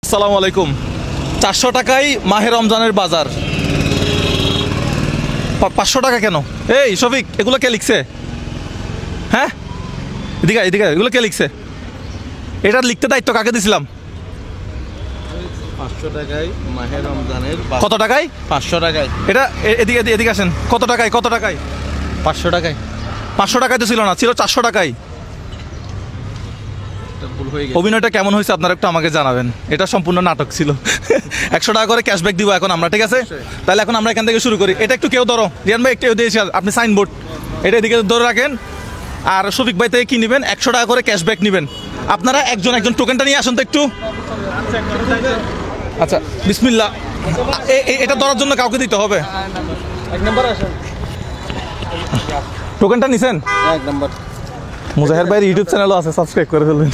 আসসালামু আলাইকুম। 400 টাকায় মাহে রমজানের বাজার। 500 টাকা কেন? এই শফিক, এগুলো কে লিখছে? হ্যাঁ, এদিকে এদিকে, এগুলো কে লিখছে? এটা লিখতে দায়িত্ব কাকে দিছিলাম? 500 টাকায় মাহে রমজানের কত টাকায়? 500 টাকায়। এটা এদিকে এদিকে আসেন। কত টাকায়? কত টাকায়? 500 টাকায়। 500 টাকায় তো ছিল না, ছিল 400 টাকায়। ভুল হয়ে গেছে। অভিনয়টা কেমন হয়েছে আপনারা একটু আমাকে জানাবেন। এটা সম্পূর্ণ নাটক ছিল। 100 টাকা করে ক্যাশব্যাক দিব এখন আমরা, ঠিক আছে? তাহলে এখন আমরা এখান থেকে শুরু করি। এটা একটু কেউ ধরো, রিয়ান ভাই একটু দিয়েছি, আপনি সাইনবোর্ড এটা এদিকে ধরে রাখেন। আর শফিক ভাই থেকে কি নেবেন? 100 টাকা করে ক্যাশব্যাক নেবেন। আপনারা একজন একজন টোকেনটা নিয়ে আসুন তো একটু। আচ্ছা বিসমিল্লাহ। এটা ধরার জন্য কাউকে দিতে হবে। এক নাম্বার আসেন। টোকেনটা নিছেন? এক নাম্বার। মুজাহের ভাইয়ের ইউটিউব চ্যানেলও আছে, সাবস্ক্রাইব করে ফেলবেন।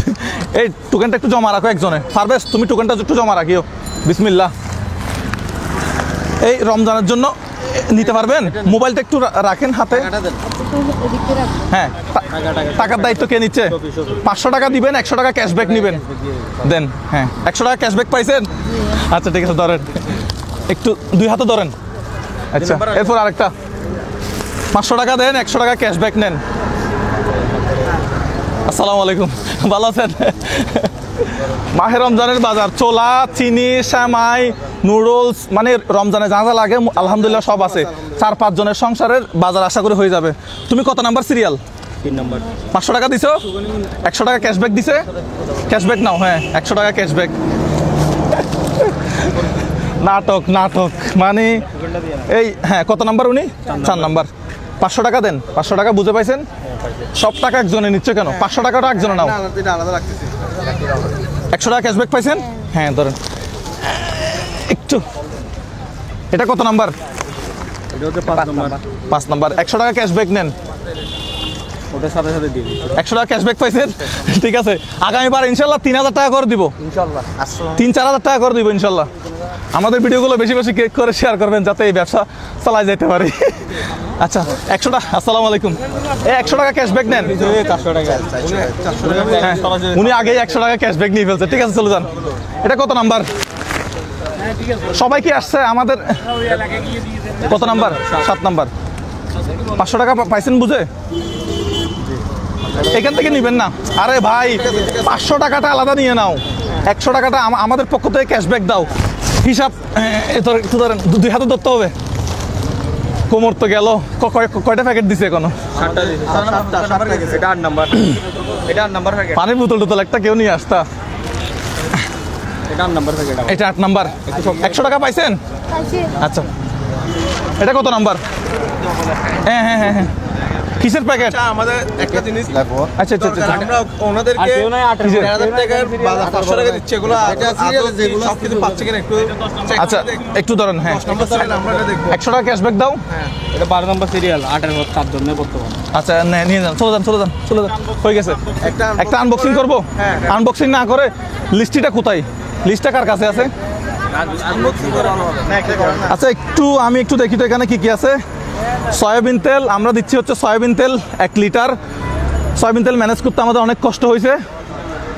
এই টোকেনটা একটু জমা রাখো একজনে। ফারবেশ, তুমি টোকেনটা একটু জমা রাখিও। বিসমিল্লাহ। এই রমজানের জন্য নিতে পারবেন? মোবাইলটা একটু রাখেন হাতে। হ্যাঁ, টাকার দায়িত্ব কে নিচ্ছে? 500 টাকা দিবেন, 100 টাকা ক্যাশব্যাক নেবেন। দেন। হ্যাঁ, 100 টাকা ক্যাশব্যাক পাইছেন? আচ্ছা ঠিক আছে, ধরেন একটু, 2 হাতে ধরেন। আচ্ছা, এরপর আরেকটা 500 টাকা দেন, 100 টাকা ক্যাশব্যাক নেন। আসসালামু আলাইকুম, ভালো আছেন? মাহে রমজানের বাজার, ছোলা, চিনি, সেমাই, নুডলস, মানে রমজানে যা যা লাগে আলহামদুলিল্লাহ সব আছে। 4-5 জনের সংসারের বাজার আশা করে হয়ে যাবে। তুমি কত নাম্বার সিরিয়াল? 3 নাম্বার। 500 টাকা দিছো, 100 টাকা ক্যাশব্যাক দিছে। ক্যাশব্যাক নাও। হ্যাঁ, 100 টাকা ক্যাশব্যাক। নাটক নাটক মানে এই। হ্যাঁ, কত নাম্বার উনি? 4 নাম্বার। 500 টাকা দেন। 500 টাকা বুঝে পাইছেন? সব টাকা একজনে নিচ্ছে কেন? 500 টাকাটা একজনে নাও। 100 টাকা ক্যাশব্যাক পাইছেন? হ্যাঁ ধরেন একটু। এটা কত নাম্বার? এটা হচ্ছে 5 নাম্বার। 5 নাম্বার। 100 টাকা ক্যাশব্যাক নেন। ওটা সাথে সাথে দিয়ে দিই। 100 টাকা ক্যাশব্যাক পাইছেন? ঠিক আছে, আগামীবার ইনশাল্লাহ 3000 টাকা করে দিব। ইনশাআল্লাহ 3-4 হাজার টাকা করে দিব ইনশাল্লাহ। আমাদের ভিডিওগুলো বেশি বেশি করে শেয়ার করবেন যাতে এই ব্যবসা চালায় যেতে পারে। আচ্ছা 100 টাকা। আসসালামু আলাইকুম। এই 100 টাকা ক্যাশব্যাক নেন। 400 টাকা। 400 টাকা। হ্যাঁ, উনি আগেই 100 টাকা ক্যাশব্যাক নিয়ে ফেলছে। ঠিক আছে, চলে যান। এটা কত নাম্বার? সবাই কি আসছে আমাদের? কত নাম্বার? 7 নাম্বার। 500 টাকা পাইছেন বুঝে? এখান থেকে নিবেন না। আরে ভাই, 500 টাকাটা আলাদা নিয়ে নাও, 100 টাকাটা আমাদের পক্ষ থেকে ক্যাশব্যাক দাও। হিসাব একটু ধরেন, 2 হাতে ধরতে হবে। কোমর তো গেল। কয়টা প্যাকেট দিছে এখনো? 7টা দিছে। 7টা গেছে। এটা 8 নাম্বার। এটা 8 নাম্বার প্যাকেট। পানির বোতল টোতল একটা কেউ নিয়ে আসতা। এটা 8 নাম্বার প্যাকেট। এটা 8 নাম্বার। 100 টাকা পাইছেন? আচ্ছা, এটা কত নাম্বার? হ্যাঁ হ্যাঁ হ্যাঁ হ্যাঁ, কিসের প্যাকেট? আমাদের একটা জিনিস আচ্ছা আচ্ছা আচ্ছা, আমরা ওনাদেরকে 1000 টাকার বাজার 500 টাকা দিচ্ছে। এগুলো এটা সিরিয়াল যেগুলো সব কিছু পাচ্ছে কিনা একটু চেক আচ্ছা একটু ধরেন। হ্যাঁ, 10 নম্বর সিরিয়াল আমরা এটা দেখব। 100 টাকা ক্যাশব্যাক দাও। এটা 12 নম্বর সিরিয়াল। 8 এর 7 জন্য বর্তমান। আচ্ছা নিয়ে যান, চলে যান চলে যান চলে যান। হয়ে গেছে। একটা আনবক্সিং করবো। আনবক্সিং না করে লিস্টিটা কোথায়? লিস্টটা কার কাছে আছে? আনবক্সিং করা না একটা করা না। আচ্ছা আমি একটু দেখি তো এখানে কি কি আছে। সয়াবিন তেল আমরা দিচ্ছি হচ্ছে সয়াবিন তেল 1 লিটার। সয়াবিন তেল ম্যানেজ করতে আমাদের অনেক কষ্ট হয়েছে।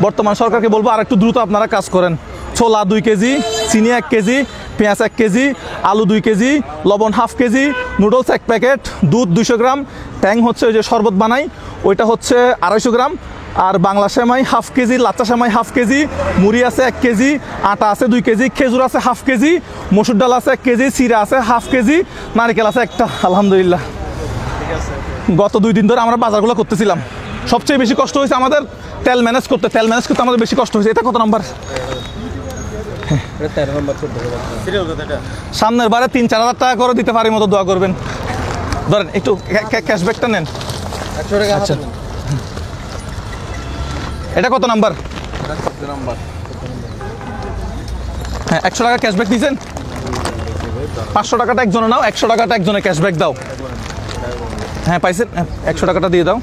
বর্তমান সরকারকে বলবো আর একটু দ্রুত আপনারা কাজ করেন। ছোলা 2 কেজি, চিনি 1 কেজি, পেঁয়াজ 1 কেজি, আলু 2 কেজি, লবণ 1/2 কেজি, নুডলস 1 প্যাকেট, দুধ 200 গ্রাম, ট্যাং হচ্ছে ওই যে শরবত বানাই ওইটা হচ্ছে 250 গ্রাম, আর বাংলা সেমাই 1/2 কেজি, লাচ্চা সেমাই 1/2 কেজি, মুড়ি আছে 1 কেজি, আটা আছে 2 কেজি, খেজুর আছে 1/2 কেজি, মসুর ডাল আছে 1 কেজি, চিরা আছে 1/2 কেজি, নারকেল আছে একটা। আলহামদুলিল্লাহ, গত 2 দিন ধরে আমরা বাজারগুলো করতেছিলাম। সবচেয়ে বেশি কষ্ট হয়েছে আমাদের তেল ম্যানেজ করতে। আমাদের বেশি কষ্ট হয়েছে। এটা কত নাম্বার? এটা 13 নম্বর চলতে হবে। সিরিয়াল কত এটা? সামনের বারে 3-4 হাজার টাকা করে দিতে পারি মতো দোয়া করবেন। ধরেন একটু ক্যাশব্যাকটা নেন। 100 টাকা। আচ্ছা, এটা কত নাম্বার? এটা 14 নম্বর। হ্যাঁ, 100 টাকা ক্যাশব্যাক দিয়েছেন। 500 টাকাটা একজনে নাও, 100 টাকাটা একজনে ক্যাশব্যাক দাও। হ্যাঁ পাইছেন, 100 টাকাটা দিয়ে দাও।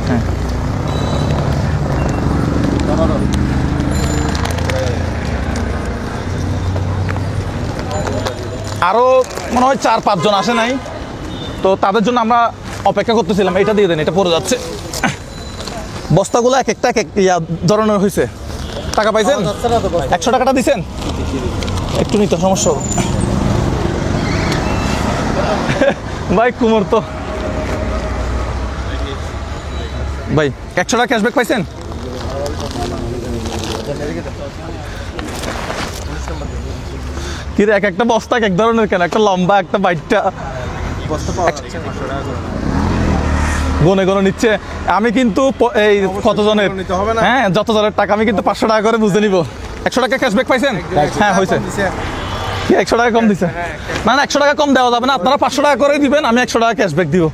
হ্যাঁ, আরও মনে হয় 4-5 জন আসে নাই তো, তাদের জন্য আমরা অপেক্ষা করতেছিলাম। এটা দিয়ে দেন, এটা পড়ে যাচ্ছে। বস্তাগুলো এক একটা এক এক ধরনের হয়েছে। টাকা পাইছেন? 100 টাকাটা দিছেন? একটু নিতে সমস্যা হবে। ভাই কুমোর তো ভাই 100 টাকা ক্যাশব্যাক পাইছেন? কি রে, এক একটা বস্তা এক ধরনের কেন? একটা লম্বা, একটা বাইটটা গনে গনে নিচ্ছে। আমি কিন্তু এই কতজনের, হ্যাঁ যত জনের টাকা আমি কিন্তু 500 টাকা করে বুঝে নিব। 100 টাকা ক্যাশব্যাক পাইছেন? হ্যাঁ হয়েছে। কি 100 টাকা কম দিছে? না না 100 টাকা কম দেওয়া যাবে না, আপনারা 500 টাকা করে দিবেন, আমি 100 টাকা ক্যাশব্যাক দিব।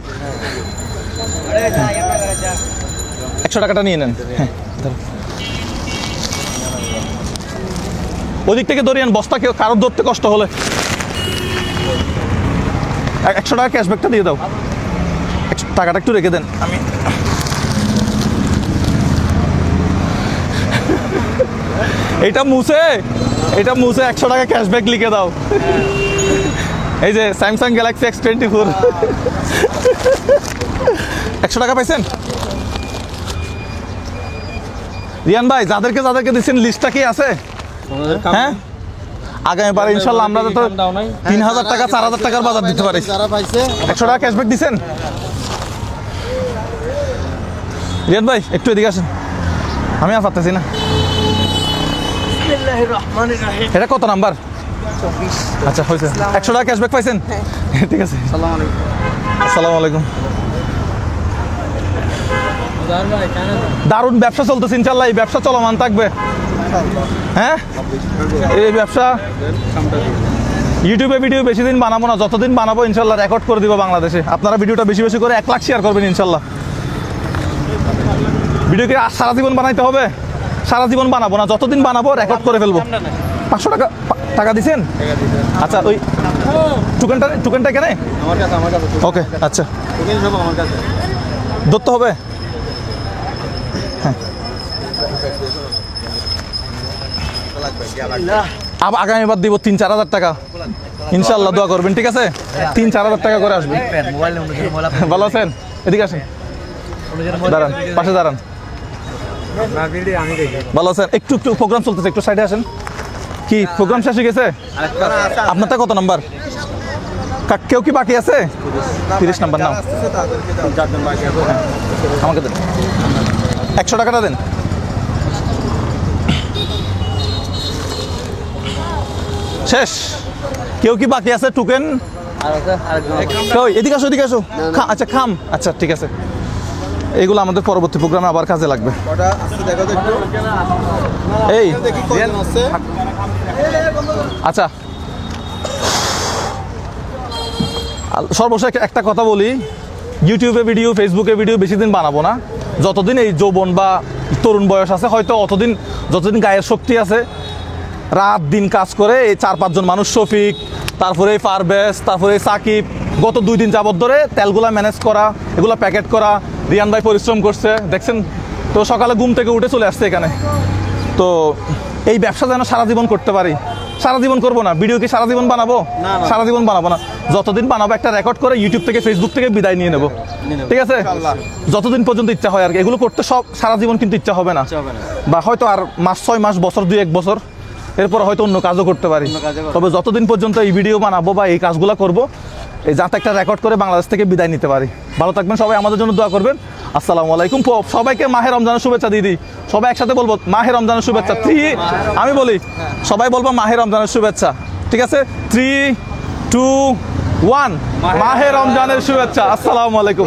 100 টাকাটা নিয়ে নেন। হ্যাঁ ওদিক থেকে ধরিয়েন, বস্তা কেউ কারোর ধরতে কষ্ট হলে। 100 টাকা ক্যাশব্যাকটা দিয়ে দাও, টাকাটা একটু রেখে দেন। আমি এটা মুছে 100 টাকা ক্যাশব্যাক লিখে দাও। এই যে স্যামসাং গ্যালাক্সি X24। 100 টাকা পাইছেন? রিয়ান ভাই যাদেরকে দিচ্ছেন লিস্টটা কি আছে? হ্যাঁ আগামীবার ইনশাল্লাহ আমরা তো 3000 টাকা 4000 টাকার বাজার দিতে পারি। 100 টাকা ক্যাশব্যাক দিচ্ছেন? রিয়ান ভাই একটু এদিকে আসেন, আমি আর পারতেছি না। এটা কত নাম্বার? আচ্ছা হয়েছে। 100 টাকা ক্যাশব্যাক পাইছেন? ঠিক আছে, আসসালামু আলাইকুম। দারুণ ব্যবসা চলতেছে ইনশাল্লাহ, এই ব্যবসা চলমান থাকবে। হ্যাঁ এই ব্যবসা ইউটিউবে ভিডিও বেশি দিন বানাবো না, যতদিন বানাবো ইনশাল্লাহ রেকর্ড করে দিব বাংলাদেশে। আপনারা ভিডিওটা বেশি বেশি করে 1 লাখ শেয়ার করবেন ইনশাল্লাহ। ভিডিওকে সারা জীবন বানাইতে হবে? সারা জীবন বানাবো না, যতদিন বানাবো রেকর্ড করে ফেলবো। 500 টাকা দিছেন? আচ্ছা ওই টুকেনটা কেন? ওকে আচ্ছা ধরতে হবে। হ্যাঁ আগামীবার দিব 3-4 হাজার টাকা ইনশাল্লাহ, দোয়া করবেন ঠিক আছে? 3-4 হাজার টাকা করে আসবে। ভালো আছেন? এদিকে আসেন, দাঁড়ান, পাশে দাঁড়ান। ভালো আছেন? একটু প্রোগ্রাম চলতেছে, একটু সাইডে আসেন। কি প্রোগ্রাম শেষ হয়ে গেছে? আপনারটা কত নাম্বার? কেউ কি বাকি আছে? 30 নাম্বার নাও, আমাকে দেন। 100 টাকাটা দেন। শেষ? কেউ কি বাকি আছে টোকেন? এদিকে আসো, এদিকে আসো। আচ্ছা খাম, আচ্ছা ঠিক আছে, এইগুলো আমাদের পরবর্তী প্রোগ্রামে আবার কাজে লাগবে। এই আচ্ছা সর্বশেষ একটা কথা বলি, ইউটিউবে ভিডিও, ফেসবুকে ভিডিও বেশি দিন বানাবো না। যতদিন এই যৌবন বা তরুণ বয়স আছে, হয়তো যতদিন গায়ের শক্তি আছে, রাত দিন কাজ করে এই 4-5 জন মানুষ, শফিক, তারপরে পারভেজ, তারপরে সাকিব, গত 2 দিন যাবত ধরে তেলগুলা ম্যানেজ করা, এগুলো প্যাকেট করা। রিয়ান ভাই পরিশ্রম করছে দেখছেন তো, সকালে ঘুম থেকে উঠে চলে আসছে এখানে। তো এই ব্যবসা যেন সারা জীবন করতে পারি। সারা জীবন করবো না, ভিডিও কি সারা জীবন বানাবো? সারা জীবন বানাবো না, যতদিন বানাবো একটা রেকর্ড করে ইউটিউব থেকে, ফেসবুক থেকে বিদায় নিয়ে নেবো, ঠিক আছে? যতদিন পর্যন্ত ইচ্ছা হয় আর কি। এগুলো করতে সব সারা জীবন কিন্তু ইচ্ছা হবে না, বা হয়তো আর 6 মাস, বছর 2-1 বছর, এরপর হয়তো অন্য কাজও করতে পারি। তবে যতদিন পর্যন্ত এই ভিডিও বানাবো বা এই কাজগুলো করবো, এই যাতে একটা রেকর্ড করে বাংলাদেশ থেকে বিদায় নিতে পারি। ভালো থাকবেন সবাই, আমাদের জন্য দোয়া করবেন। আসসালামু আলাইকুম। সবাইকে মাহে রমজানের শুভেচ্ছা দিয়ে দিই। সবাই একসাথে বলবো মাহে রমজানের শুভেচ্ছা। আমি বলি, সবাই বলবো মাহে রমজানের শুভেচ্ছা, ঠিক আছে? 3, 2, 1 মাহে রমজানের শুভেচ্ছা। আসসালামু আলাইকুম।